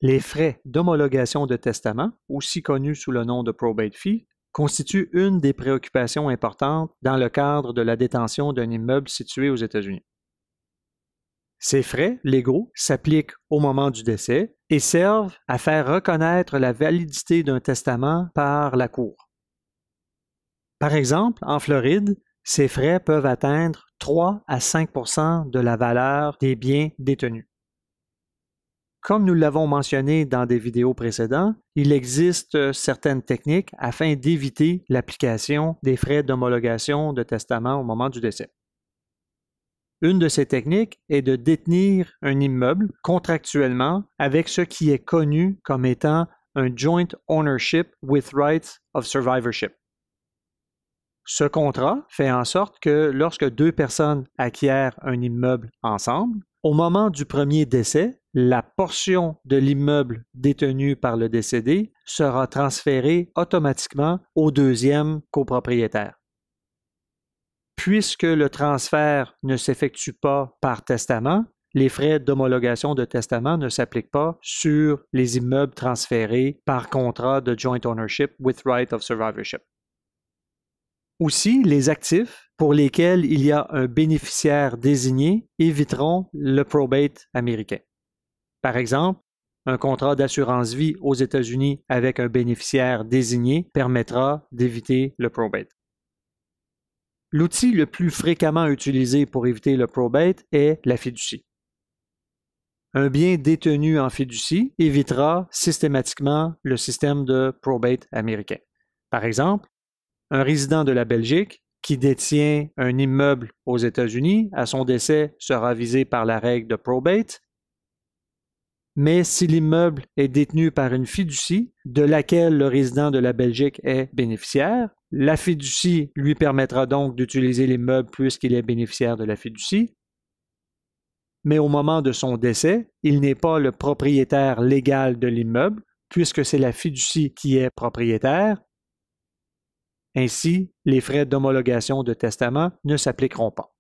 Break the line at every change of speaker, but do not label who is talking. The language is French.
Les frais d'homologation de testament, aussi connus sous le nom de probate fee, constituent une des préoccupations importantes dans le cadre de la détention d'un immeuble situé aux États-Unis. Ces frais légaux s'appliquent au moment du décès et servent à faire reconnaître la validité d'un testament par la Cour. Par exemple, en Floride, ces frais peuvent atteindre 3 à 5 % de la valeur des biens détenus. Comme nous l'avons mentionné dans des vidéos précédentes, il existe certaines techniques afin d'éviter l'application des frais d'homologation de testament au moment du décès. Une de ces techniques est de détenir un immeuble contractuellement avec ce qui est connu comme étant un joint ownership with rights of survivorship. Ce contrat fait en sorte que lorsque deux personnes acquièrent un immeuble ensemble, au moment du premier décès, la portion de l'immeuble détenu par le décédé sera transférée automatiquement au deuxième copropriétaire. Puisque le transfert ne s'effectue pas par testament, les frais d'homologation de testament ne s'appliquent pas sur les immeubles transférés par contrat de joint ownership with right of survivorship. Aussi, les actifs pour lesquels il y a un bénéficiaire désigné éviteront le probate américain. Par exemple, un contrat d'assurance vie aux États-Unis avec un bénéficiaire désigné permettra d'éviter le probate. L'outil le plus fréquemment utilisé pour éviter le probate est la fiducie. Un bien détenu en fiducie évitera systématiquement le système de probate américain. Par exemple, un résident de la Belgique qui détient un immeuble aux États-Unis, à son décès sera visé par la règle de probate, mais si l'immeuble est détenu par une fiducie de laquelle le résident de la Belgique est bénéficiaire, la fiducie lui permettra donc d'utiliser l'immeuble puisqu'il est bénéficiaire de la fiducie, mais au moment de son décès, il n'est pas le propriétaire légal de l'immeuble puisque c'est la fiducie qui est propriétaire. Ainsi, les frais d'homologation de testament ne s'appliqueront pas.